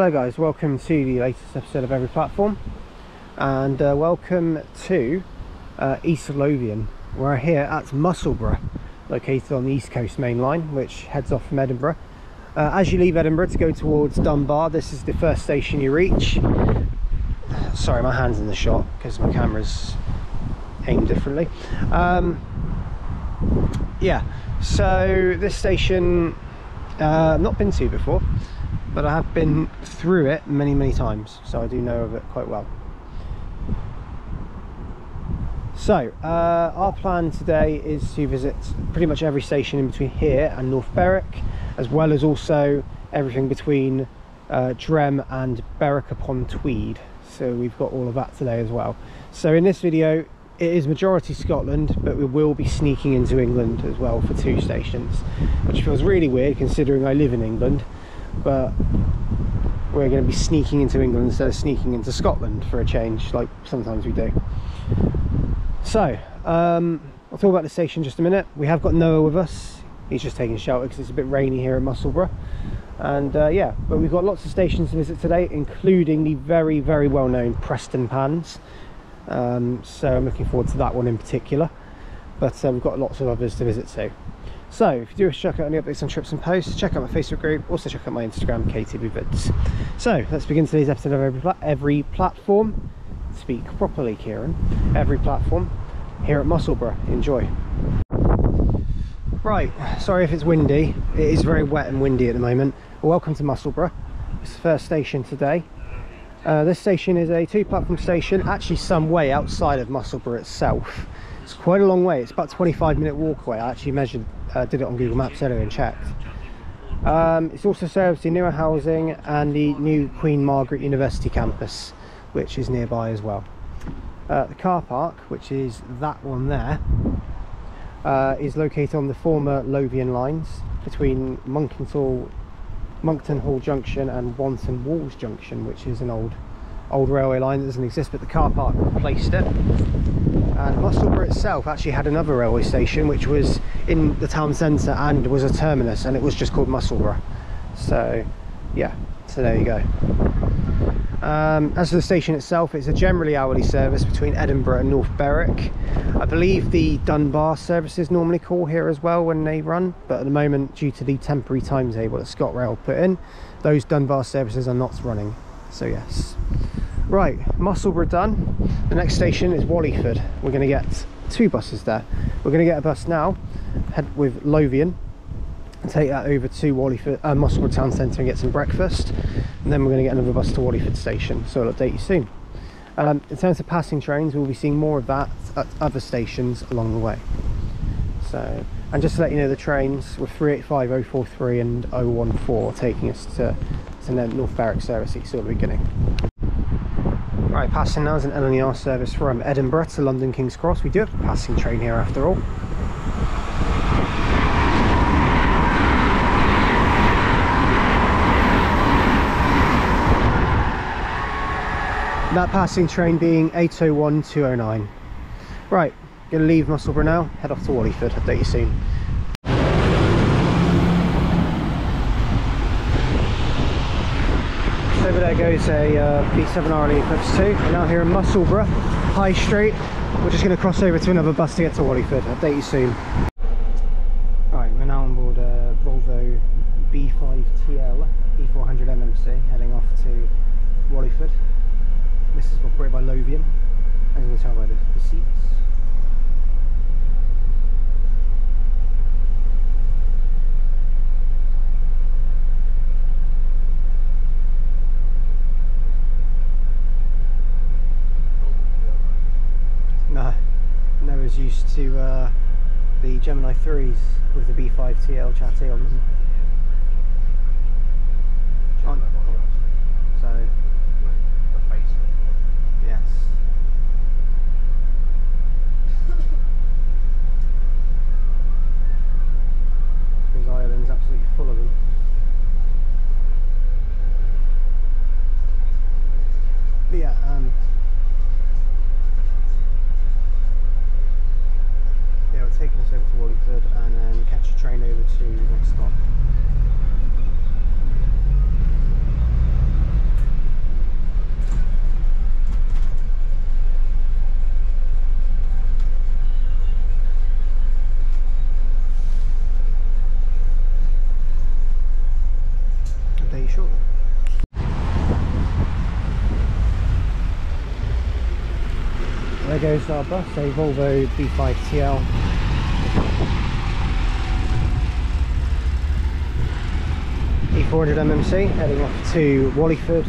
Hello guys, welcome to the latest episode of Every Platform, and welcome to East Lothian. We're here at Musselburgh, located on the East Coast main line, which heads off from Edinburgh. As you leave Edinburgh to go towards Dunbar, this is the first station you reach. Sorry, my hand's in the shot because my camera's aimed differently. Yeah, so this station I've not been to before, but I have been through it many times, so I do know of it quite well. So our plan today is to visit pretty much every station in between here and North Berwick, as well as also everything between Drem and Berwick-upon-Tweed. So we've got all of that today as well. So in this video it is majority Scotland, but we will be sneaking into England as well for 2 stations, which feels really weird considering I live in England, but we're going to be sneaking into England instead of sneaking into Scotland for a change, like sometimes we do. So I'll talk about the station in just a minute. We have got Noah with us. He's just taking shelter because it's a bit rainy here in Musselburgh, and yeah, but we've got lots of stations to visit today, including the very well-known Transpennine. So I'm looking forward to that one in particular, but we've got lots of others to visit too. So if you do wish to check out any updates on trips and posts, check out my Facebook group, also check out my Instagram, KTBvids. So let's begin today's episode of Every Platform. Speak properly, Kieran. Every Platform here at Musselburgh. Enjoy. Right, sorry if it's windy. It is very wet and windy at the moment. Well, welcome to Musselburgh. It's the first station today. This station is a 2-platform station, actually some way outside of Musselburgh itself. It's quite a long way. It's about a 25-minute walk away. I actually measured, did it on Google Maps earlier and checked. It's also serves the newer housing and the new Queen Margaret University campus, which is nearby as well. The car park, which is that one there, is located on the former Lothian lines between Monkton Hall Junction and Wanton Walls Junction, which is an old railway line that doesn't exist, but the car park replaced it. And Musselburgh itself actually had another railway station which was in the town centre and was a terminus, and it was just called Musselburgh. So yeah, so there you go. As for the station itself, it's a generally hourly service between Edinburgh and North Berwick. I believe the Dunbar services normally call here as well when they run, but at the moment, due to the temporary timetable that ScotRail put in, those Dunbar services are not running. So yes. Right, Musselburgh done. The next station is Wallyford. We're going to get 2 buses there. We're going to get a bus now, head with Lothian, and take that over to Wallyford, Musselburgh town centre, and get some breakfast, and then we're going to get another bus to Wallyford station, so I'll update you soon. In terms of passing trains, we'll be seeing more of that at other stations along the way. So, and just to let you know, the trains were 385, 043 and 014 taking us to North Berwick service at the beginning. Right, passing now is an LNER service from Edinburgh to London King's Cross. We do have a passing train here after all. That passing train being 801-209. Right, gonna leave Musselburgh now, head off to Wallyford. Update you soon. So over there goes a B7RL Eclipse 2. We're now here in Musselburgh, High Street. We're just gonna cross over to another bus to get to Wallyford. Update you soon. Right, we're now on board Volvo B5TL E400 MMC, heading off to Wallyford. This is operated by Lothian, as you can tell by the seats. No, Noah's used to the Gemini 3s with the B5TL chassis on them. So yes. Because Ireland's absolutely full of them. But yeah, yeah, we're taking us over to Wallyford and then catch a train over to the next stop. goes our bus, a Volvo B5TL. E400 MMC heading off to Wallyford.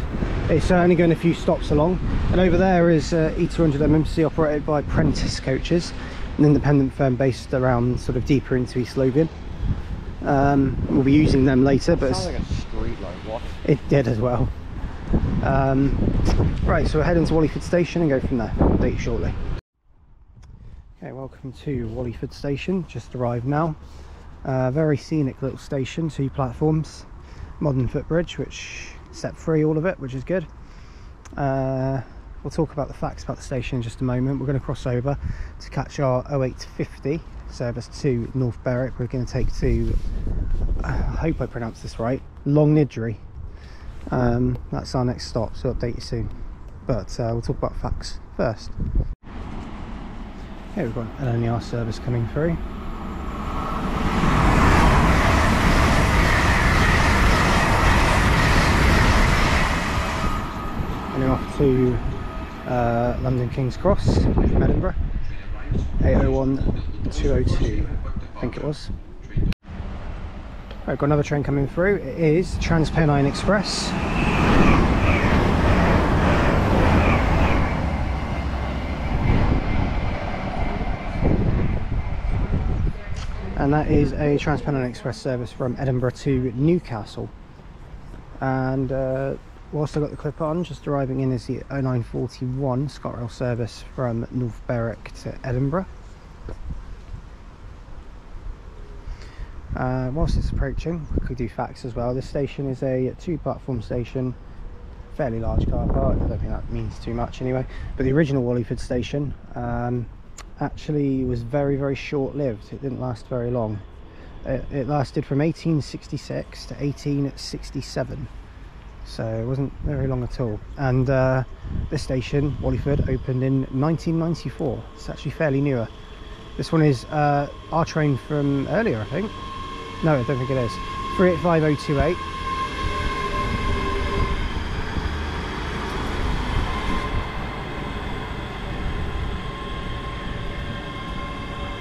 It's only going a few stops along, and over there is E200 MMC operated by Prentice coaches, an independent firm based around sort of deeper into East Lothian. We'll be using them later, but it sounds like a street light. What? It did as well. Right, so we're heading to Wallyford station and go from there. I'll update you shortly. Okay, welcome to Wallyford station. Just arrived now. Very scenic little station, 2 platforms, modern footbridge, which step free, all of it, which is good. We'll talk about the facts about the station in just a moment. We're going to cross over to catch our 0850 service to North Berwick. We're going to take to, I hope I pronounced this right, LNER. That's our next stop, so I'll update you soon. But we'll talk about facts first. Here we've got an LNER service coming through. Heading off to London King's Cross from Edinburgh. 801-202, I think it was. Right, got another train coming through. It is Transpennine Express. And that is a Transpennine Express service from Edinburgh to Newcastle. And whilst I've got the clip on, just arriving in is the 0941 ScotRail service from North Berwick to Edinburgh. Whilst it's approaching, quickly do facts as well. This station is a 2-platform station, fairly large car park. I don't think that means too much anyway. But the original Wallyford station actually was very short-lived. It didn't last very long. It lasted from 1866 to 1867. So it wasn't very long at all. And this station, Wallyford, opened in 1994. It's actually fairly newer. This one is our train from earlier, I think. No, I don't think it is. 385028.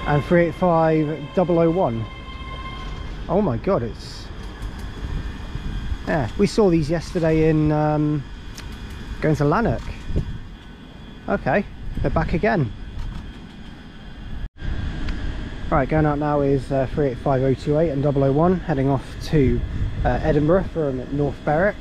And 385001. Oh my god, it's... Yeah, we saw these yesterday in going to Lanark. Okay, they're back again. Right, going out now is 385028 and 001, heading off to Edinburgh from North Berwick.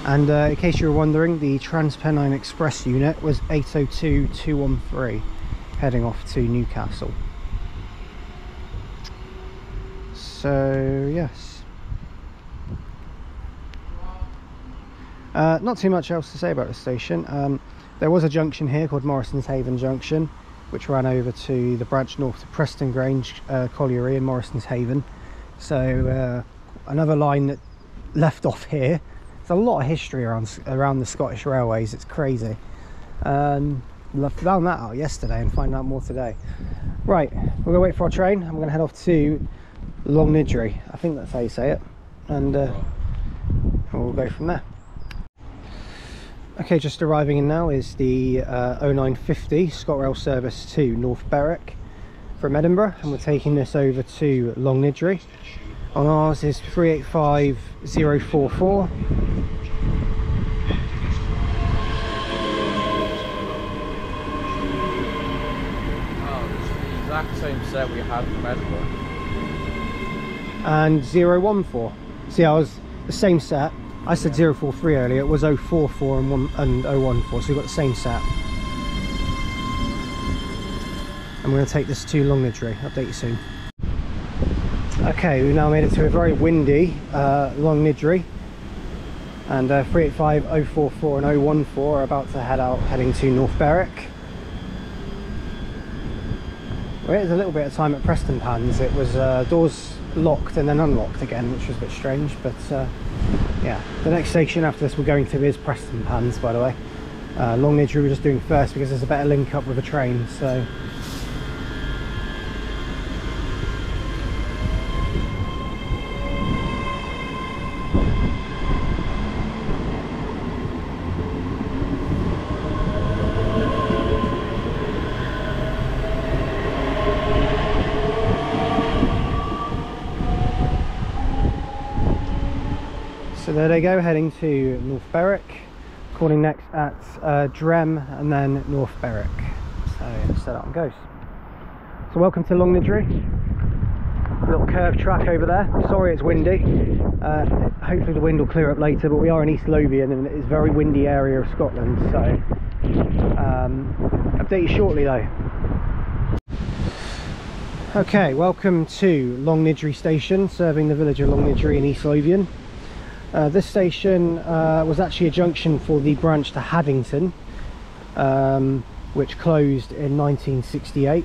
And in case you were wondering, the Transpennine Express unit was 802213, heading off to Newcastle. So yes, not too much else to say about the station. There was a junction here called Morrison's Haven Junction, which ran over to the branch north to Preston Grange Colliery in Morrison's Haven. So another line that left off here. There's a lot of history around the Scottish railways. It's crazy. Found that out yesterday and find out more today. Right, we're gonna wait for our train. I'm gonna head off to LNER. I think that's how you say it, and we'll go from there. Okay, just arriving in now is the 0950 ScotRail service to North Berwick from Edinburgh, and we're taking this over to LNER. On ours is 385044. Exact same set we had from Edinburgh. And 014. See, I was the same set. I said 043 earlier. It was 044 and 014, so we've got the same set. And we're going to take this to LNER. Update you soon. Okay, we've now made it to a very windy LNER, and 385044 and 014 are about to head out, heading to North Berwick. We had a little bit of time at Transpennine. It was doors locked and then unlocked again, which was a bit strange, but yeah. The next station after this we're going to is Transpennine, by the way. Longniddry we're just doing first because there's a better link up with a train, so. So there they go, heading to North Berwick, calling next at Drem and then North Berwick. So that one goes. So welcome to Longniddry. Little curved track over there. Sorry it's windy. Hopefully the wind will clear up later, but we are in East Lothian and it is a very windy area of Scotland, so update you shortly though. Okay, welcome to Longniddry station, serving the village of Longniddry in East Lothian. This station was actually a junction for the branch to Haddington, which closed in 1968.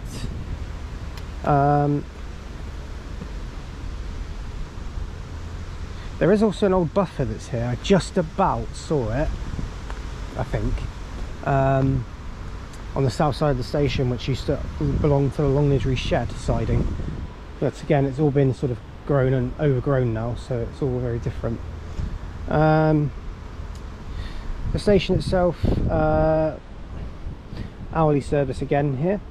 There is also an old buffer that's here. I just about saw it, I think, on the south side of the station, which used to belong to the Longniddry shed siding. But again, it's all been sort of grown and overgrown now, so it's all very different. The station itself, hourly service again here,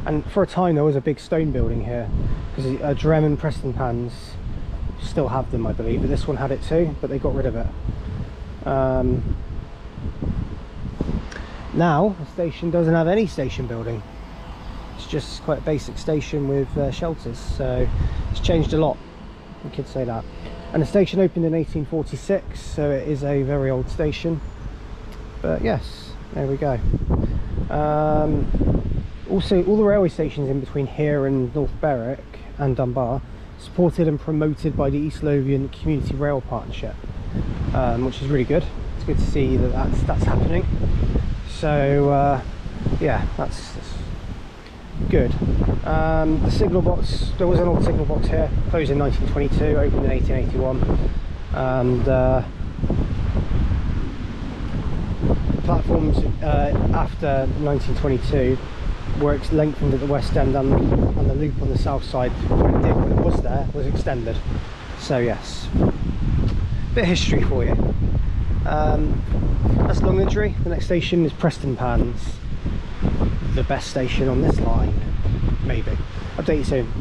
and for a time there was a big stone building here because Drem and Transpennine still have them, I believe, but this one had it too, but they got rid of it. Now the station doesn't have any station building. It's just quite a basic station with shelters, so it's changed a lot, you could say that. And the station opened in 1846, so it is a very old station. But yes, there we go. Also, all the railway stations in between here and North Berwick and Dunbar, supported and promoted by the East Lothian Community Rail Partnership, which is really good. It's good to see that that's happening. So yeah, that's good. The signal box, there was an old signal box here, closed in 1922, opened in 1881, and platforms after 1922 were lengthened at the west end, and the loop on the south side, when it was there, was extended. So yes, bit of history for you. That's Longniddry. The next station is Transpennine, the best station on this line, maybe. Update you soon.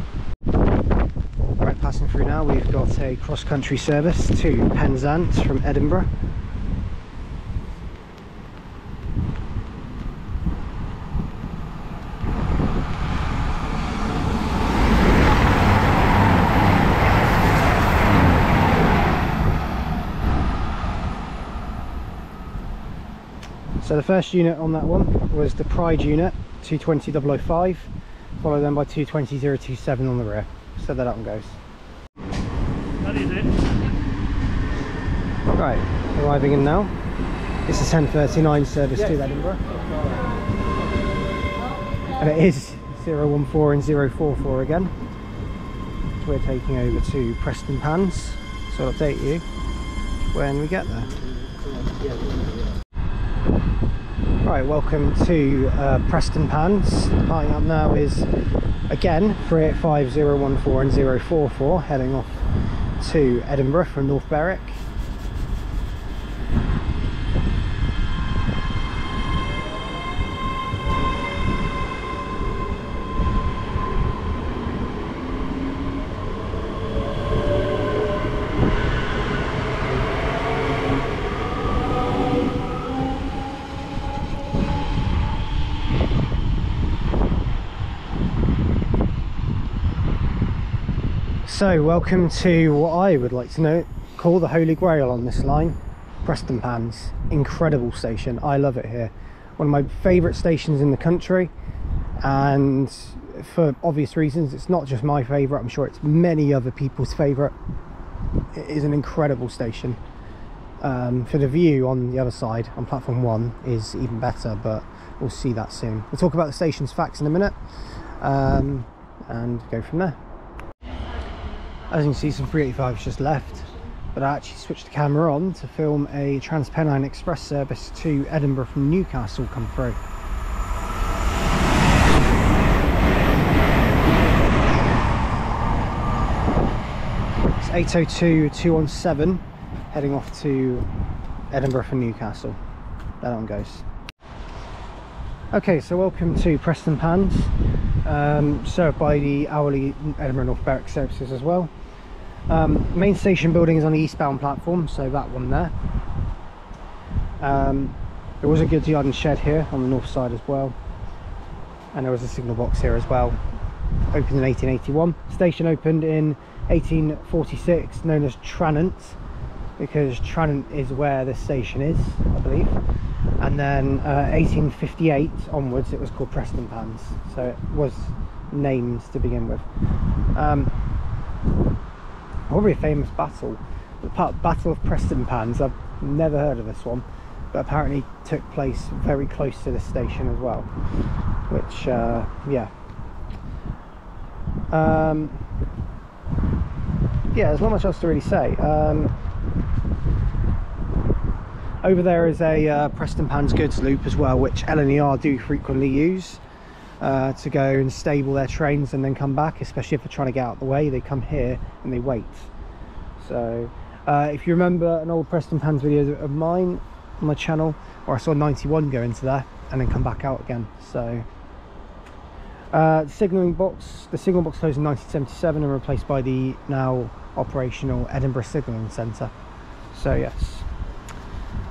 Right, passing through now, we've got a cross-country service to Penzance from Edinburgh. So the first unit on that one was the Pride unit, 220-005, followed then by 220-027 on the rear. So that one goes. That is it. Right, arriving in now. It's a 10:39 service to Edinburgh. And it is 014 and 044 again. So we're taking over to Transpennine, so I'll update you when we get there. Right, welcome to Transpennine. Parting up now is again 385, 014 and 044, heading off to Edinburgh from North Berwick. So welcome to what I would like to call the Holy Grail on this line, Transpennine. Incredible station, I love it here. One of my favourite stations in the country, and for obvious reasons. It's not just my favourite, I'm sure it's many other people's favourite. It is an incredible station. For the view on the other side, on platform 1, is even better, but we'll see that soon. We'll talk about the station's facts in a minute, and go from there. As you can see, some 385s just left, but I actually switched the camera on to film a Transpennine Express service to Edinburgh from Newcastle come through. It's 802.217 heading off to Edinburgh from Newcastle. That one goes. Okay, so welcome to Transpennine, served by the hourly Edinburgh North Berwick services as well. Main station building is on the eastbound platform, so that one there. There was a goods yard and shed here on the north side as well, and there was a signal box here as well. Opened in 1881. Station opened in 1846, known as Tranent, because Tranent is where the station is, I believe. And then 1858 onwards it was called Transpennine, so it was named to begin with. Probably a famous battle, the Battle of Transpennine. I've never heard of this one, but apparently took place very close to the station as well, which yeah, there's not much else to really say. Over there is a Transpennine goods loop as well, which LNER do frequently use to go and stable their trains and then come back, especially if they're trying to get out of the way. They come here and they wait. So if you remember an old Transpennine video of mine on my channel, where I saw 91 go into there and then come back out again. So the signal box closed in 1977 and replaced by the now operational Edinburgh Signalling Centre. So yes,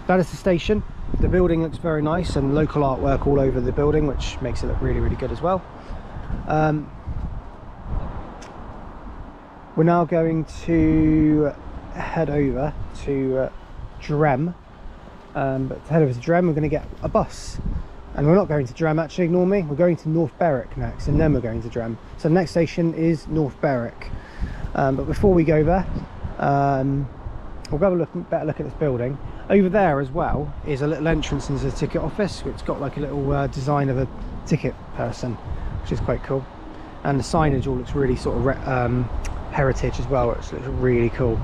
that is the station. The building looks very nice, and local artwork all over the building, which makes it look really, really good as well. We're now going to head over to Drem, but to head over to Drem we're going to get a bus, and we're not going to Drem actually, ignore me, we're going to North Berwick next, and then we're going to Drem. So the next station is North Berwick, but before we go there, we'll have a better look at this building. Over there as well is a little entrance into the ticket office. It's got like a little design of a ticket person, which is quite cool, and the signage all looks really sort of heritage as well, which looks really cool.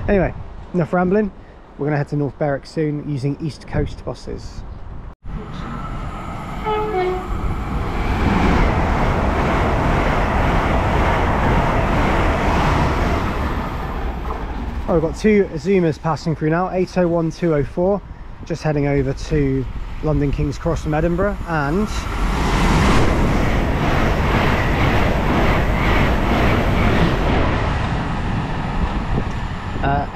Anyway, enough rambling. We're going to head to North Berwick soon using East Coast buses. Oh, we've got two Zoomers passing through now, 801-204, just heading over to London King's Cross from Edinburgh, and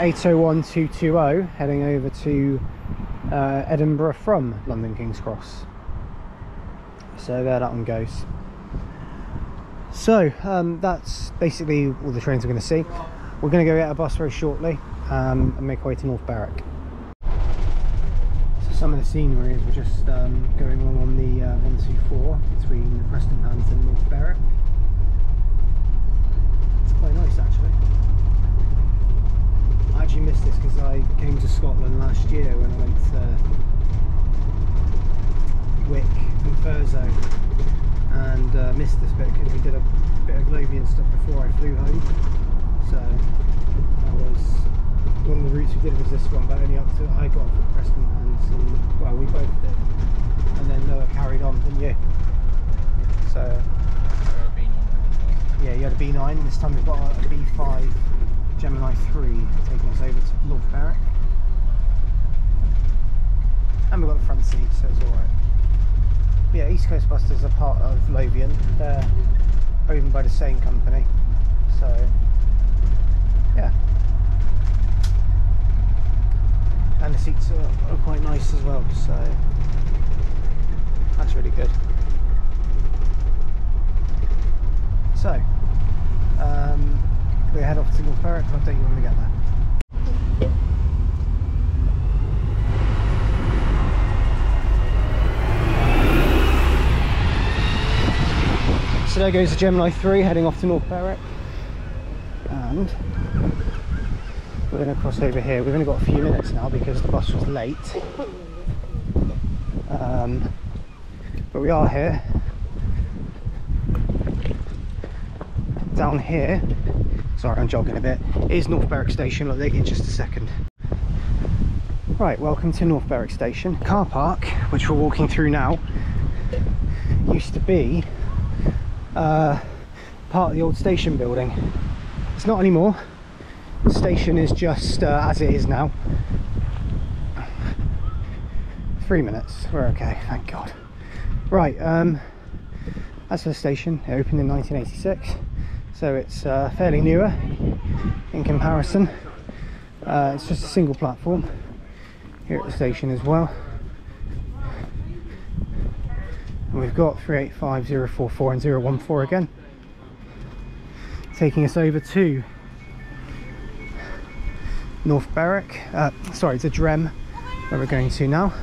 801-220 heading over to Edinburgh from London King's Cross. So there that one goes. So that's basically all the trains we're going to see. We're going to go get a bus very shortly and make our way to North Berwick. So some of the scenery is we're just going along on the 124 between the Transpennine and North Berwick. It's quite nice actually. I actually missed this because I came to Scotland last year when I went to Wick and Thurso, and missed this bit because we did a bit of Lothian stuff before I flew home. So that was one of the routes we did, was this one, but only up to I got for Transpennine, and well, we both did, and then Noah carried on, didn't you? So yeah, you had a B9. This time we've got a B5 Gemini 3 taking us over to North Berwick, and we've got the front seat, so it's all right. Yeah, East Coast Buses are part of Lothian. They're owned by the same company, so yeah, and the seats are quite nice as well, so that's really good. So we head off to North Berwick. I'll update you when we get there. So there goes the Gemini 3 heading off to North Berwick, and we're going to cross over here. We've only got a few minutes now because the bus was late, but we are here. Down here, sorry I'm jogging a bit, is North Berwick Station. I'll update you in just a second. Right, welcome to North Berwick Station. Car park, which we're walking through now, used to be part of the old station building. It's not anymore. The station is just as it is now. 3 minutes, we're okay, thank God. Right, as for the station, it opened in 1986, so it's fairly newer in comparison. It's just a single platform here at the station as well. And we've got 385, 044 and 014 again, taking us over to North Berwick, sorry, to Drem, where we're going to now.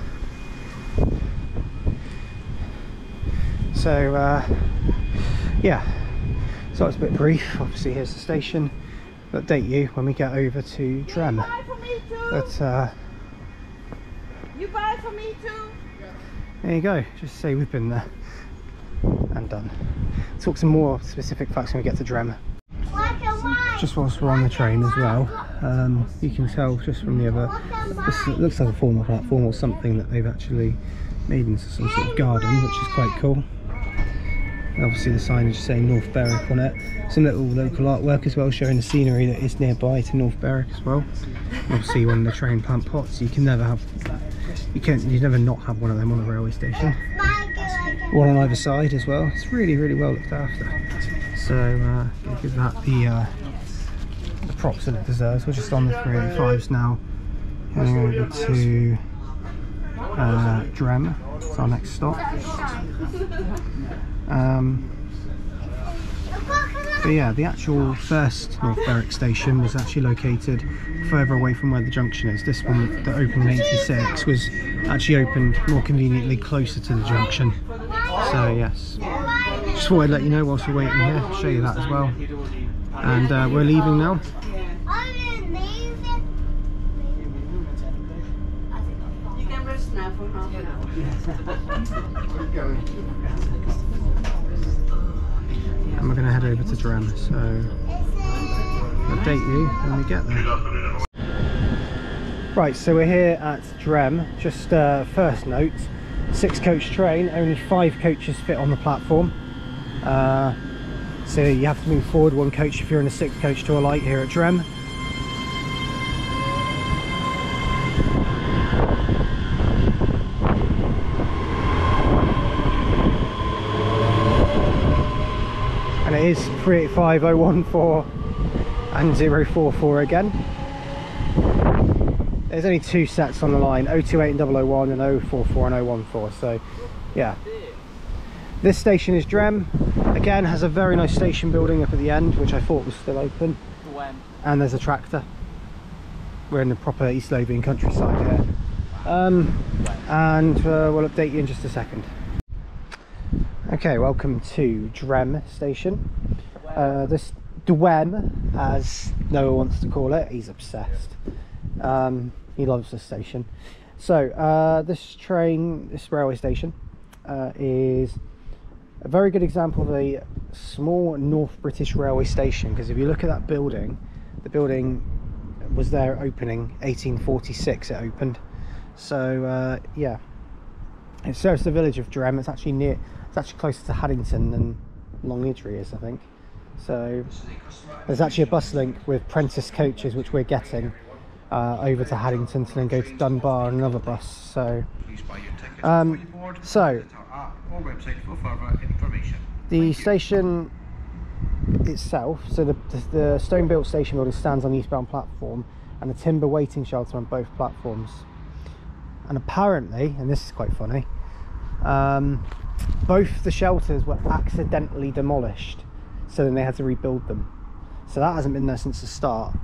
So yeah, so it's a bit brief. Obviously here's the station. I'll update you when we get over to Drem. But you buy for me too? There you go, just say we've been there and done. Talk some more specific facts when we get to Drem. Just whilst we're on the train as well, you can tell just from the other, this looks like a former platform or something that they've actually made into some sort of garden, which is quite cool. And obviously the signage saying North Berwick on it. Some little local artwork as well, showing the scenery that is nearby to North Berwick as well. And obviously when the train plant pots, you can never have, you never not have one of them on a railway station. One on either side as well. It's really, really well looked after. So give that the props that it deserves. We're just on the 385s now, heading over to Drem. It's our next stop. But yeah, the actual first North Berwick station was actually located further away from where the junction is. This one that opened in 86 was actually opened more conveniently closer to the junction. So yes, just thought I'd let you know whilst we're waiting here, show you that as well. And we're leaving now. You can rest now for half an hour. And we're going to head over to Drem, so update you when we get there. Right, so we're here at Drem. Just first note, 6-coach train, only 5 coaches fit on the platform. So you have to move forward 1 coach if you're in a 6th coach to alight here at Drem. And it is 385, 014 and 044 again. There's only 2 sets on the line, 028 and 001 and 044 and 014, so yeah. This station is Drem. Again, has a very nice station building up at the end, which I thought was still open. And there's a tractor. We're in the proper East Lothian countryside here. And we'll update you in just a second. Okay, welcome to Drem station. This Dwem, as Noah wants to call it, he's obsessed. He loves this station. So this railway station is a very good example of a small North British railway station, because if you look at that building, the building was there opening 1846 it opened. So yeah, it serves the village of Drem. It's actually closer to Haddington than Longniddry is, I think. So there's actually a bus link with Prentice coaches which we're getting over to Haddington to then go to Dunbar on another bus. So the station itself, so the stone built station building stands on the eastbound platform and a timber waiting shelter on both platforms. And apparently, and this is quite funny, both the shelters were accidentally demolished, so then they had to rebuild them. So that hasn't been there since the start,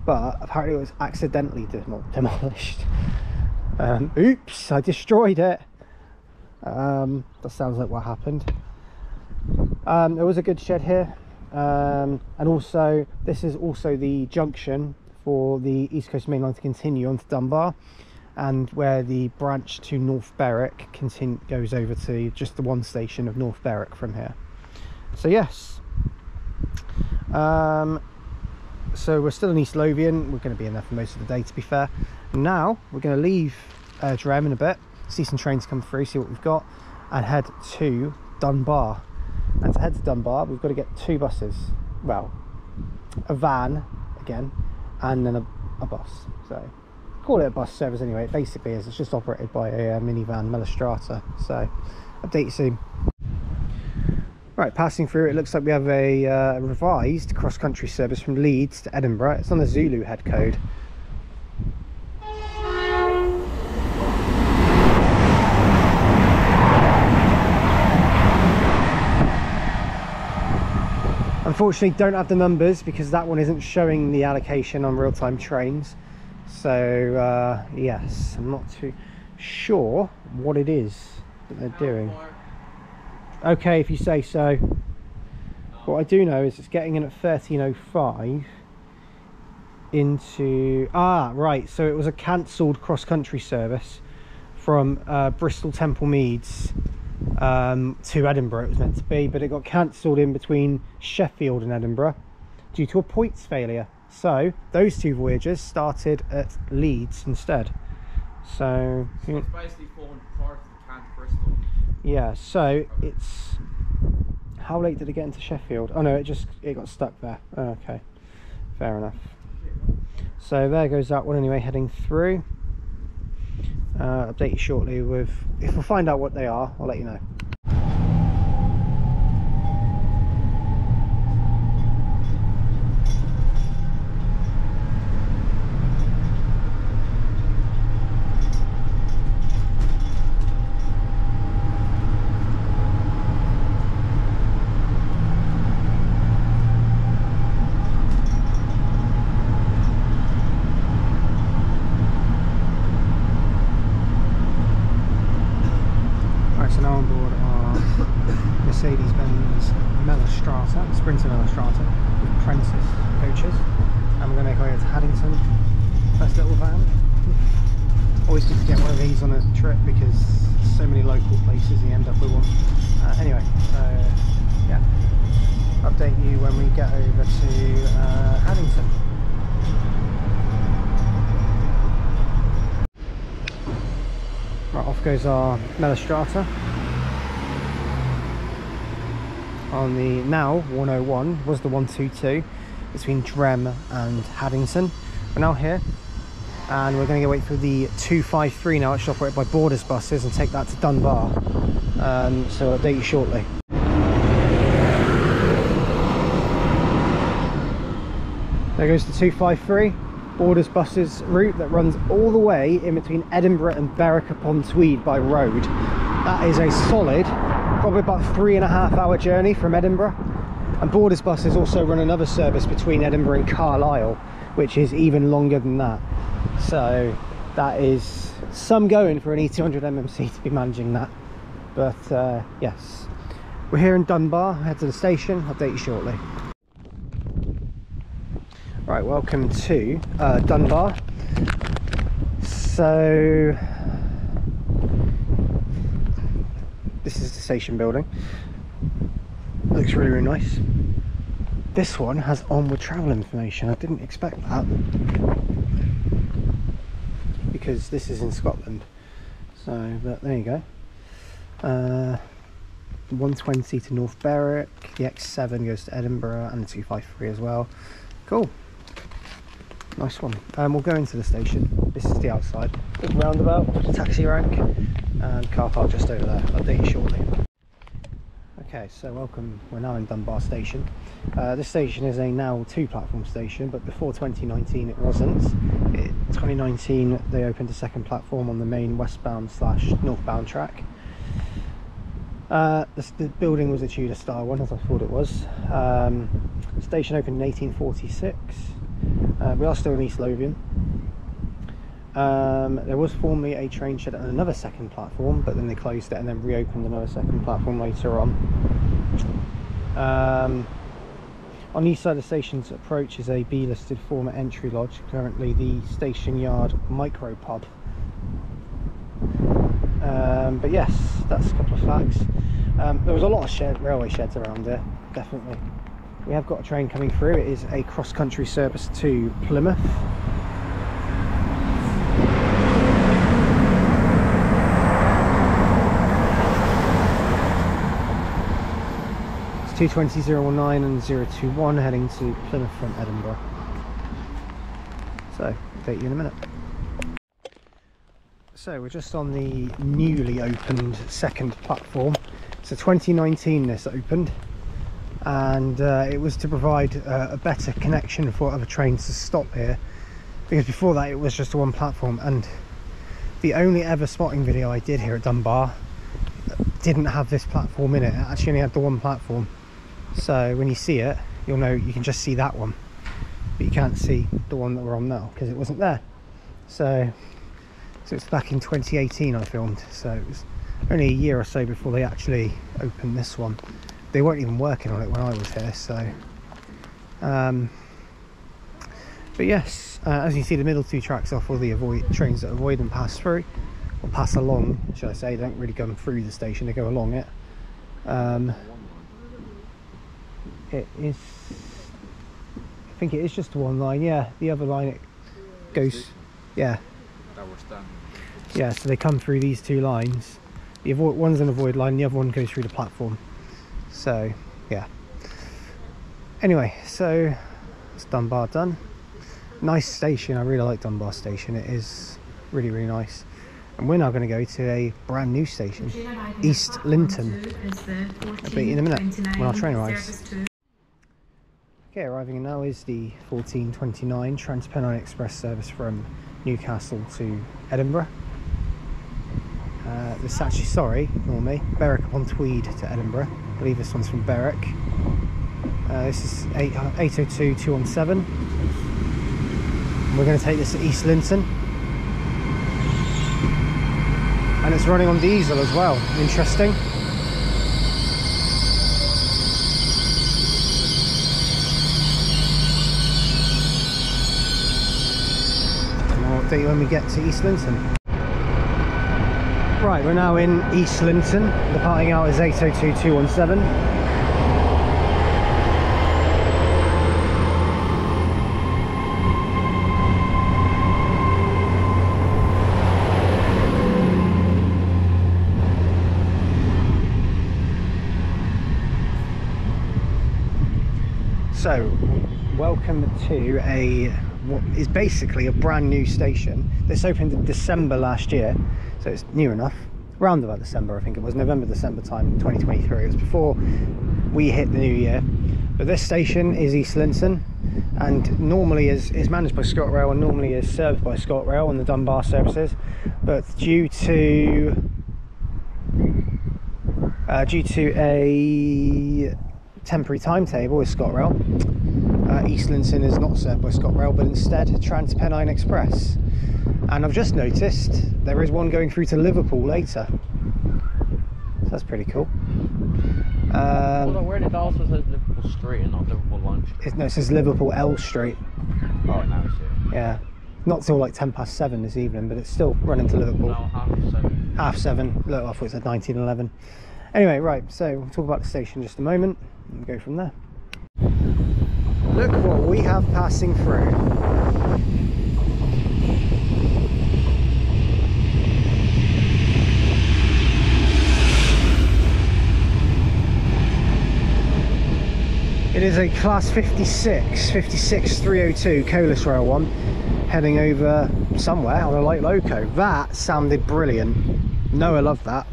but apparently it was accidentally demolished. Oops, I destroyed it. That sounds like what happened. There was a good shed here, and also this is also the junction for the East Coast Main Line to continue on to Dunbar. and where the branch to North Berwick goes over to just the one station of North Berwick from here. So yes, so we're still in East Lothian. We're going to be in there for most of the day, to be fair. Now we're going to leave Drem in a bit, see some trains come through, see what we've got, and head to Dunbar. And to head to Dunbar, we've got to get 2 buses, well, a van again, and then a bus. So call it a bus service anyway. It basically is. It's just operated by a minivan Melostrata. So update you soon. Right, passing through, it looks like we have a revised cross-country service from Leeds to Edinburgh. It's on the Zulu head code. Unfortunately, don't have the numbers because that one isn't showing the allocation on real-time trains. So yes, I'm not too sure what it is that they're doing. Okay, if you say so. What I do know is it's getting in at 13:05 into... right, so it was a cancelled cross-country service from Bristol Temple Meads to Edinburgh. It was meant to be, but it got cancelled in between Sheffield and Edinburgh due to a points failure. So those 2 voyages started at Leeds instead. So it's basically formed part of the Cant Bristol. Yeah, so it's... How late did it get into Sheffield? Oh no, it got stuck there. Okay, fair enough. So there goes that one anyway, heading through. Update you shortly with... If we find out what they are, I'll let you know. Sprinter Melostrata with Prentice coaches, and we're going to make our way to Haddington. First little van. Always good to get one of these on a trip because so many local places you end up with one. Anyway, yeah, update you when we get over to Haddington. Right, off goes our Melostrata on the now 101, was the 122 between Drem and Haddington. We're now here and we're going to go wait for the 253 now, which is operated by Borders buses, and take that to Dunbar. So I'll update you shortly. There goes the 253 Borders buses route that runs all the way in between Edinburgh and Berwick-upon-Tweed by road. That is a solid, probably about 3.5 hour journey from Edinburgh. And Borders buses also run another service between Edinburgh and Carlisle, which is even longer than that. So that is some going for an E200 MMC to be managing that. But yes, we're here in Dunbar, head to the station, update you shortly. Right, welcome to Dunbar. So this is the station building. Looks really, really nice. This one has onward travel information. I didn't expect that because this is in Scotland. So, but there you go. 120 to North Berwick. The X7 goes to Edinburgh, and the 253 as well. Cool. Nice one. We'll go into the station. This is the outside. Big roundabout, taxi rank, and car park just over there. I'll update you shortly. Okay, so welcome. We're now in Dunbar station. This station is a now 2-platform station, but before 2019 it wasn't. 2019 they opened a 2nd platform on the main westbound / northbound track. The building was a Tudor style one, as I thought it was. The station opened in 1846. We are still in East Lothian. There was formerly a train shed at another 2nd platform, but then they closed it and then reopened another 2nd platform later on. On the east side of the station's approach is a B-listed former entry lodge, currently the station yard micro pub. But yes, that's a couple of facts. There was a lot of railway sheds around here, definitely. We have got a train coming through. It is a cross-country service to Plymouth. It's 220-019 and 021 heading to Plymouth from Edinburgh. So, update you in a minute. So we're just on the newly opened second platform. So 2019 this opened, and it was to provide a better connection for other trains to stop here, because before that it was just one platform, and the only ever spotting video I did here at Dunbar didn't have this platform in it. It actually only had the one platform. So when you see it, you'll know you can just see that one, but you can't see the one that we're on now because it wasn't there. So it's back in 2018 I filmed, so it was only a year or so before they actually opened this one. They weren't even working on it when I was here, so but yes, as you see, the middle two tracks off all the trains that avoid and pass through, or pass along, should I say. They don't really come through the station, they go along it. It is, I think it is just one line, yeah. The other line, it goes, yeah. Yeah, so they come through these two lines. The one's an avoid line, the other one goes through the platform. So, yeah. Anyway, so it's Dunbar done. Nice station, I really like Dunbar station. It is really, really nice. And we're now going to go to a brand new station, East Linton. I'll be in a minute when our train arrives. Okay, arriving now is the 1429 Transpennine Express service from Newcastle to Edinburgh. This is actually, sorry, ignore me, Berwick-upon-Tweed to Edinburgh. I believe this one's from Berwick. This is 802-217. We're going to take this to East Linton. And it's running on diesel as well, interesting. And I'll update you when we get to East Linton. Right, we're now in East Linton. The parting hour is 802-217. So, welcome to what is basically a brand new station. This opened in December last year. So it's new enough, around about December, I think it was, November, December time, 2023. It was before we hit the new year. But this station is East Linton, and normally is managed by ScotRail, and normally is served by ScotRail on the Dunbar services. But due to a temporary timetable with ScotRail, East Linton is not served by ScotRail, but instead Transpennine Express. And I've just noticed there is one going through to Liverpool later. So that's pretty cool. Hold on, where did it also says Liverpool Street and not Liverpool Line? No, it says Liverpool L Street. Oh, now I see. Yeah. Not till like 7:10 this evening, but it's still running to Liverpool. No, 7:30. 7:30. Look, I thought it said 19:11. Anyway, right, so we'll talk about the station in just a moment and go from there. Look what we have passing through. It is a class 56302 Colas Rail one, heading over somewhere on a light loco. That sounded brilliant. Noah loved that.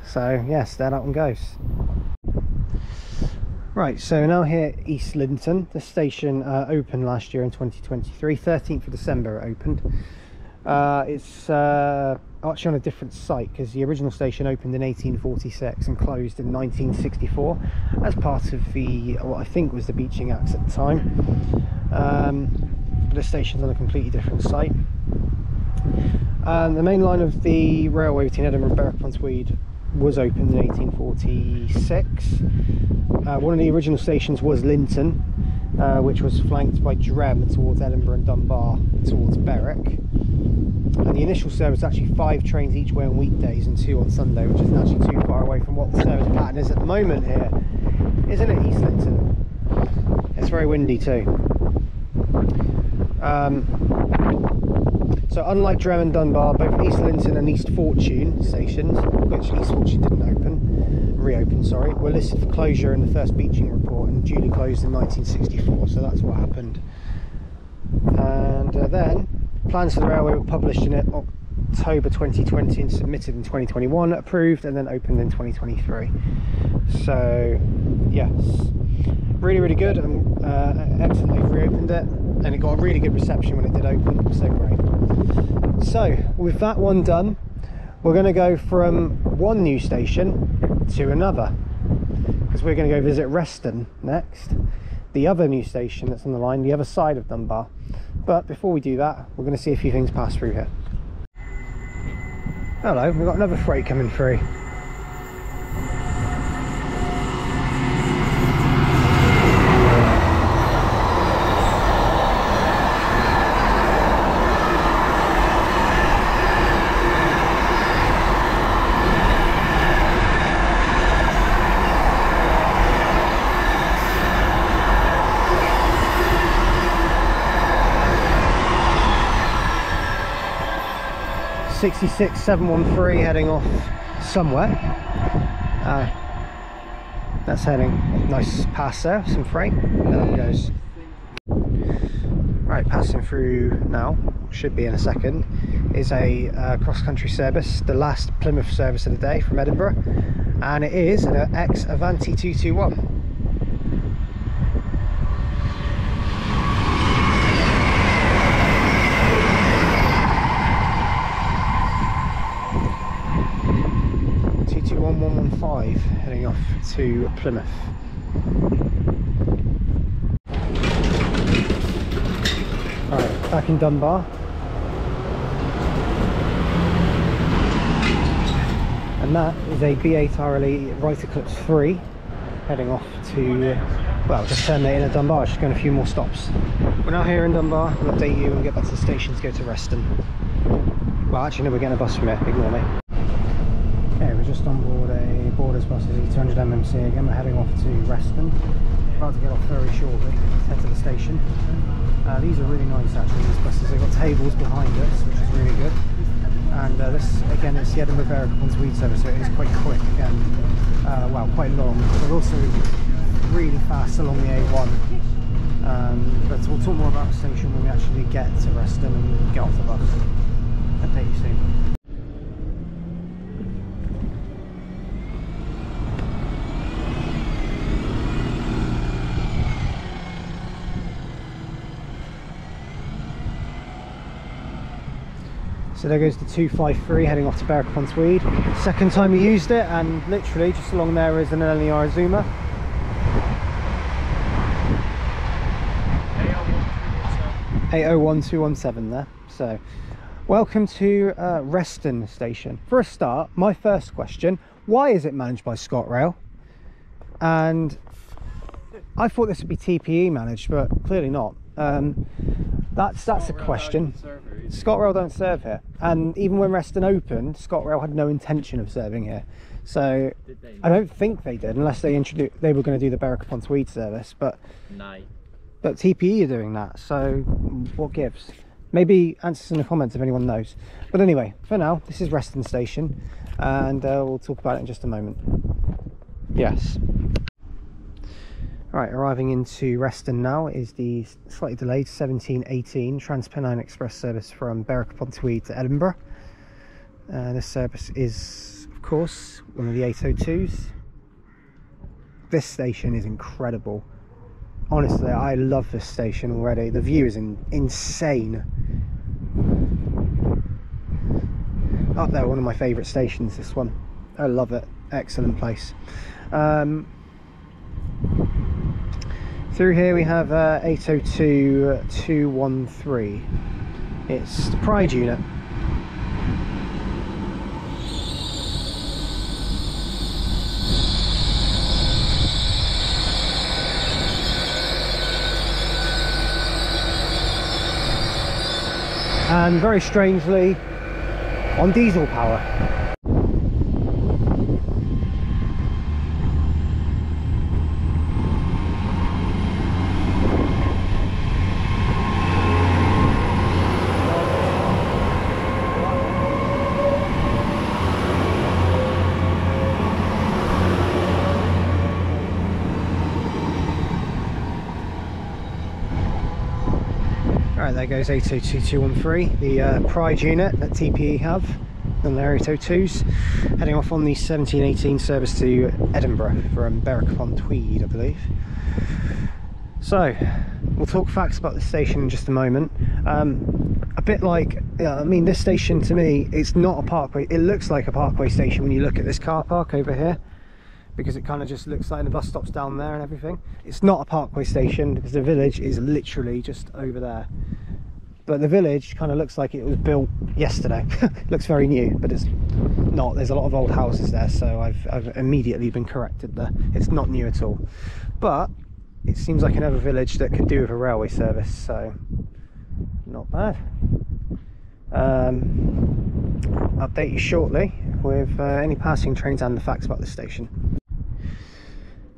So yes, there that one goes. Right, so now here at East Linton. The station opened last year in 2023, 13th of December it opened. It's actually on a different site, because the original station opened in 1846 and closed in 1964 as part of the, what I think was the Beeching Acts at the time. But the station's on a completely different site. The main line of the railway between Edinburgh and Berwick-upon-Tweed was opened in 1846. One of the original stations was Linton, which was flanked by Drem towards Edinburgh and Dunbar towards Berwick. And the initial service is actually 5 trains each way on weekdays and 2 on Sunday, which isn't actually too far away from what the service pattern is at the moment here. Isn't it, East Linton? It's very windy too. So unlike Drem and Dunbar, both East Linton and East Fortune stations, which East Fortune didn't reopen, sorry, were listed for closure in the first beaching report and duly closed in 1964, so that's what happened. And then plans for the railway were published in October 2020 and submitted in 2021, approved, and then opened in 2023. So yes, really good, and excellent they've reopened it, and it got a really good reception when it did open, so great. So with that one done, we're going to go from one new station to another, because we're going to go visit Reston next, the other new station that's on the line, the other side of Dunbar. But before we do that, we're going to see a few things pass through here. Hello, we've got another freight coming through. (66713) heading off somewhere. That's heading nice past there, some freight. There it goes. Right, passing through now, should be in a second, is a cross-country service, the last Plymouth service of the day from Edinburgh, and it is an ex-Avanti 221. Heading off to Plymouth. Alright, back in Dunbar. And that is a B8 RLE right eclipse 3 heading off to, well, just terminating at Dunbar, just going a few more stops. We're now here in Dunbar. We'll update you and get back to the station to go to Reston. Well, actually no, we're getting a bus from here, ignore me. Okay, we're just on board a Borders bus, E200 MMC again. We're heading off to Reston. About to get off very shortly, head to the station. These are really nice actually, these buses. They've got tables behind us, which is really good. And this, again, it's the Edinburgh Berwick-upon-Tweed service, so it is quite quick and, well, quite long. But also really fast along the A1. But we'll talk more about the station when we actually get to Reston and get off the bus. Update you soon. So there goes the 253 heading off to Berwick-upon-Tweed. Second time we used it, and literally just along there is an LNER Zoomer. (801-217) there. So welcome to Reston station. For a start, my first question, why is it managed by ScotRail? And I thought this would be TPE managed, but clearly not. That's a question. ScotRail don't serve here, and even when Reston opened, ScotRail had no intention of serving here. So I don't think they did, unless they were going to do the Berwick-upon-Tweed service. But but TPE are doing that. So what gives? Maybe answers in the comments if anyone knows. But anyway, for now, this is Reston station, and we'll talk about it in just a moment. Yes. Right, arriving into Reston now is the slightly delayed 1718 Transpennine Express service from Berwick-upon-Tweed to Edinburgh. This service is, of course, one of the 802s. This station is incredible. Honestly, I love this station already. The view is insane. Up there, one of my favourite stations, this one. I love it. Excellent place. Through here we have 802-213. It's the Pride unit. and very strangely on diesel power. Alright, there goes 802213, the Pride unit that TPE have on their 802s, heading off on the 1718 service to Edinburgh from Berwick-upon-Tweed, I believe. So, we'll talk facts about the station in just a moment. A bit like, I mean, this station to me, it's not a parkway. It looks like a parkway station when you look at this car park over here, because it kind of just looks like the bus stop's down there and everything. It's not a parkway station because the village is literally just over there. But the village kind of looks like it was built yesterday. It looks very new, but it's not. There's a lot of old houses there, so I've immediately been corrected there. It's not new at all. But it seems like another village that could do with a railway service, so not bad. Update you shortly with any passing trains and the facts about the station.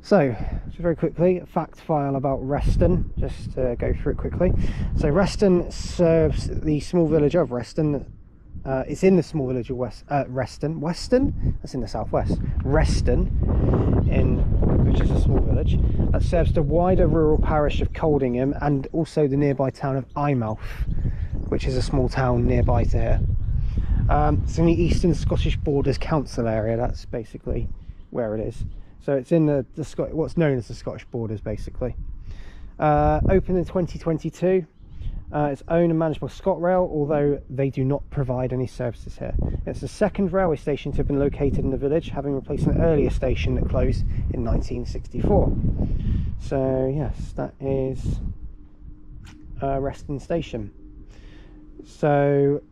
So, just very quickly, a fact file about Reston, just to go through it quickly. So Reston serves the small village of Reston. It's in the small village of Reston. Weston? That's in the southwest. Reston, which is a small village, that serves the wider rural parish of Coldingham and also the nearby town of Eyemouth, which is a small town nearby to here. It's in the Eastern Scottish Borders Council area. That's basically where it is. So it's in what's known as the Scottish Borders, basically. Opened in 2022. It's owned and managed by ScotRail, although they do not provide any services here. It's the second railway station to have been located in the village, having replaced an earlier station that closed in 1964. So yes, that is Reston Station. So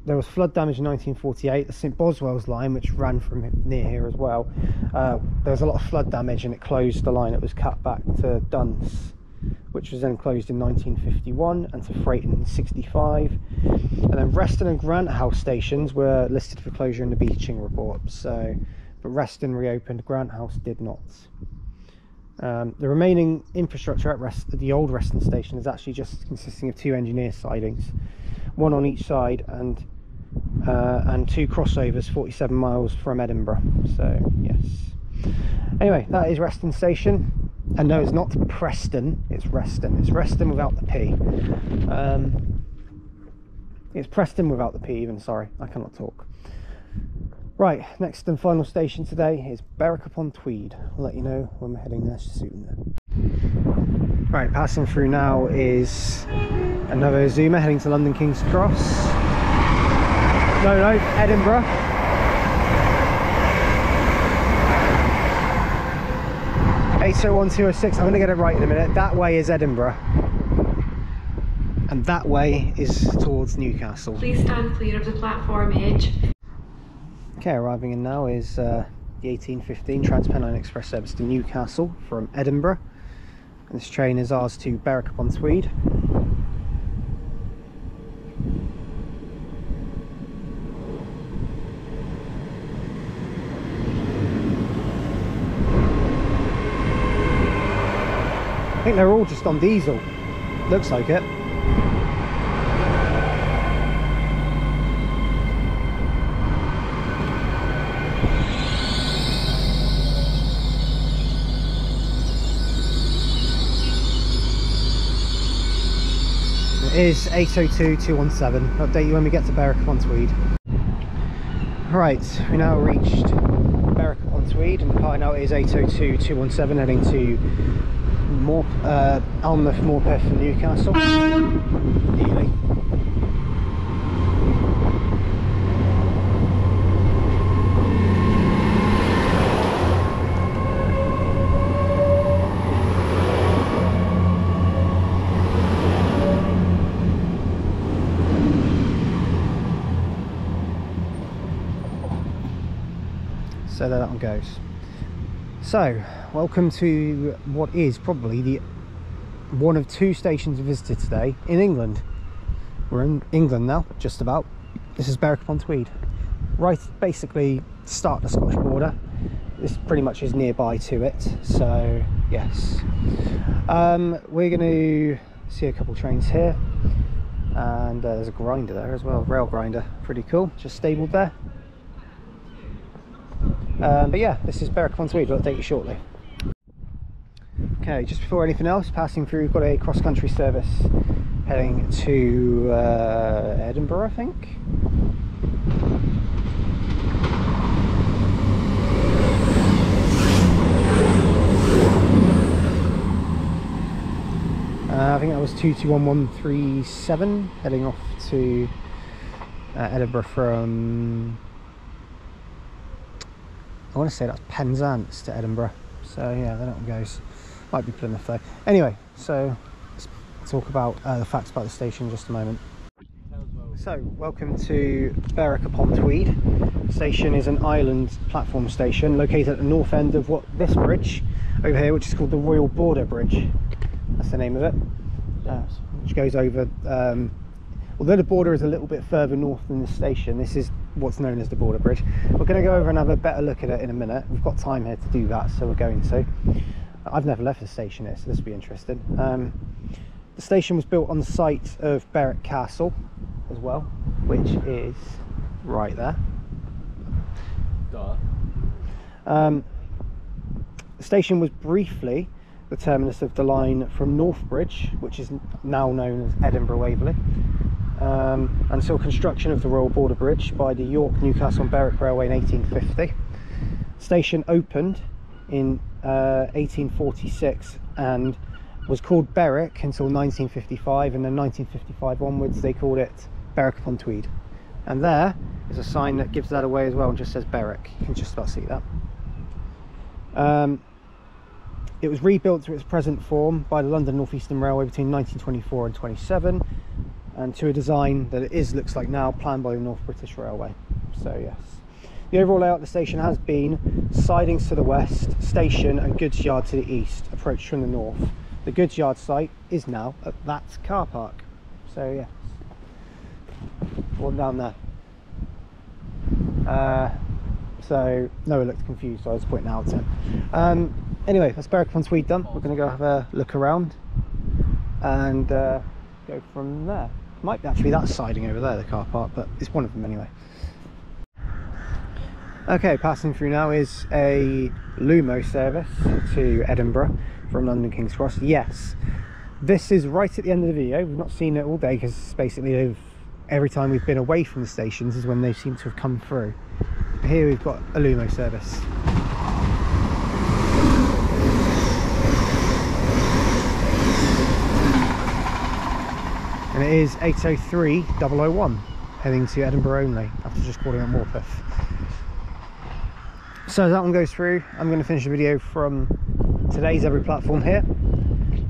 there was flood damage in 1948. The St Boswell's line, which ran from near here as well, there was a lot of flood damage and it closed the line. It was cut back to Dunse, which was then closed in 1951, and to Freighton in 65. And then Reston and Grant House stations were listed for closure in the Beeching report. So, but Reston reopened, Grant House did not. The remaining infrastructure at the old Reston station is actually just consisting of 2 engineer sidings, one on each side, and 2 crossovers 47 miles from Edinburgh. So yes, anyway, that is Reston Station. And no, it's not Preston, it's Reston. It's Reston without the P. It's Preston without the P even, sorry, I cannot talk. Right, next and final station today is Berwick-upon-Tweed. I'll let you know when we're heading there soon. Right, passing through now is another Zoomer heading to London King's Cross. No, Edinburgh. (801-206). I'm going to get it right in a minute. That way is Edinburgh, and that way is towards Newcastle. Please stand clear of the platform edge. Okay, arriving in now is the 1815 Transpennine Express service to Newcastle from Edinburgh. And this train is ours to Berwick-upon-Tweed. I think they're all just on diesel. Looks like it. It is 802-217. Update you when we get to Berwick-upon-Tweed. Right, we now reached Berwick-upon-Tweed, and the car now is 802-217 heading to Alnmouth, Morpeth and Newcastle. Ely. So there that one goes. So, welcome to what is probably one of 2 stations visited today in England. We're in England now, just about. This is Berwick-upon-Tweed. Right, basically, start the Scottish border. This pretty much is nearby to it, so yes. We're going to see a couple trains here, and there's a grinder there as well, rail grinder, pretty cool, just stabled there. But yeah, this is Berwick-upon-Tweed. We'll update you shortly. Okay, just before anything else, passing through, we've got a cross-country service heading to Edinburgh, I think. I think that was 221137 heading off to Edinburgh from, I want to say that's Penzance to Edinburgh. So yeah, then it goes. Might be Plymouth though. Anyway, so let's talk about the facts about the station in just a moment. So, welcome to Berwick-upon-Tweed. The station is an island platform station located at the north end of this bridge over here, which is called the Royal Border Bridge. That's the name of it. Which goes over, although the border is a little bit further north than the station, this is what's known as the Border Bridge. We're going to go over and have a better look at it in a minute. We've got time here to do that, so we're going to. I've never left the station here, so this will be interesting. The station was built on the site of Berwick Castle as well, which is right there. Duh. The station was briefly the terminus of the line from North Bridge, which is now known as Edinburgh Waverley, until construction of the Royal Border Bridge by the York, Newcastle and Berwick Railway in 1850. The station opened in 1846 and was called Berwick until 1955, and then 1955 onwards they called it Berwick-upon-Tweed. And there is a sign that gives that away as well and just says Berwick. You can just about see that. It was rebuilt to its present form by the London North Eastern Railway between 1924 and 27, and to a design that it looks like now planned by the North British Railway. So yes, the overall layout of the station has been sidings to the west, station and goods yard to the east, approach from the north. The goods yard site is now at that car park. So yes, one down there. So Noah looked confused, so I was pointing out to him. Anyway, that's Berwick-upon-Tweed done. We're going to go have a look around and go from there. Might actually be that siding over there, the car park, but it's one of them anyway. Okay, passing through now is a Lumo service to Edinburgh from London King's Cross. Yes, this is right at the end of the video. We've not seen it all day because basically every time we've been away from the stations is when they seem to have come through. But here we've got a Lumo service. And it is 803-001 heading to Edinburgh only after just calling at Morpeth. So that one goes through. I'm going to finish the video from today's every platform here.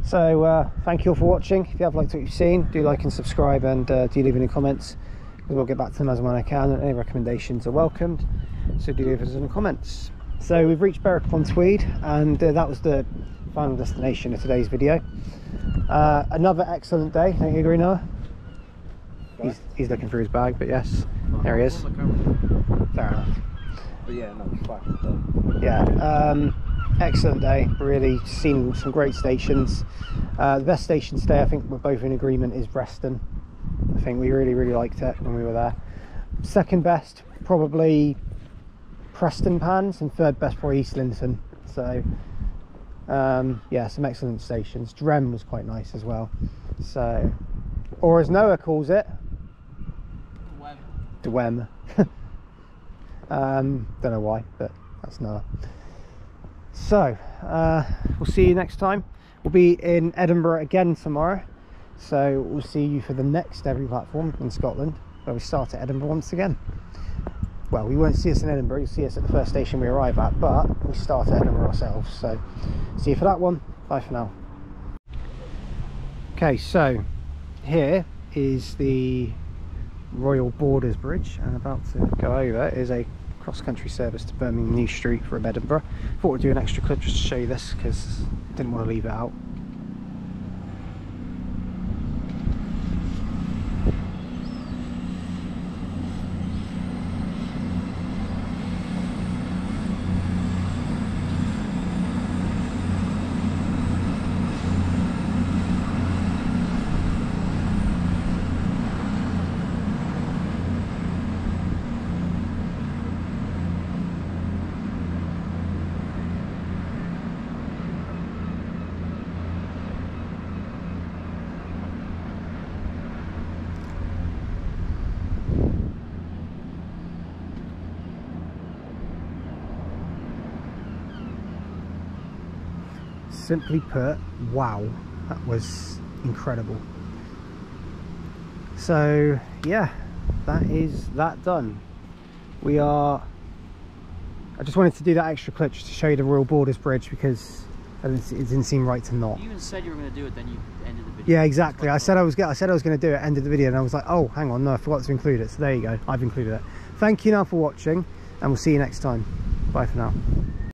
So thank you all for watching. If you have liked what you've seen, do like and subscribe, and do leave any comments, because we'll get back to them as and when I can, and any recommendations are welcomed, so do leave us in the comments. So we've reached Berwick-upon-Tweed, and that was the final destination of today's video. Another excellent day, don't you agree, Noah? He's looking through his bag, but yes, there he is. Fair enough. But yeah, no, fine. Yeah, excellent day. Really seen some great stations. The best station today, I think we're both in agreement, is Reston. I think we really liked it when we were there. Second best, probably Preston Pans, and third best, probably East Linton. So yeah, some excellent stations. Drem was quite nice as well. So, or as Noah calls it, Dwem. Don't know why, but that's Noah. So we'll see you next time. We'll be in Edinburgh again tomorrow, so we'll see you for the next every platform in Scotland, where we start at Edinburgh once again. Well, we won't see us in Edinburgh, you'll see us at the first station we arrive at, but we start at Edinburgh ourselves. So see you for that one. Bye for now. Okay, so here is the Royal Borders Bridge, and about to go over is a cross-country service to Birmingham New Street from Edinburgh. Thought we'd do an extra clip just to show you this, because I didn't want to leave it out. Simply put, wow, that was incredible. So yeah, that is that done. I just wanted to do that extra clip just to show you the Royal Borders Bridge, because it didn't seem right to not. You even said you were going to do it, then you ended the video. Yeah, exactly. I said I was going to do it, ended the video, and I was like, oh, hang on, no, I forgot to include it. So there you go, I've included it. Thank you now for watching, and we'll see you next time. Bye for now.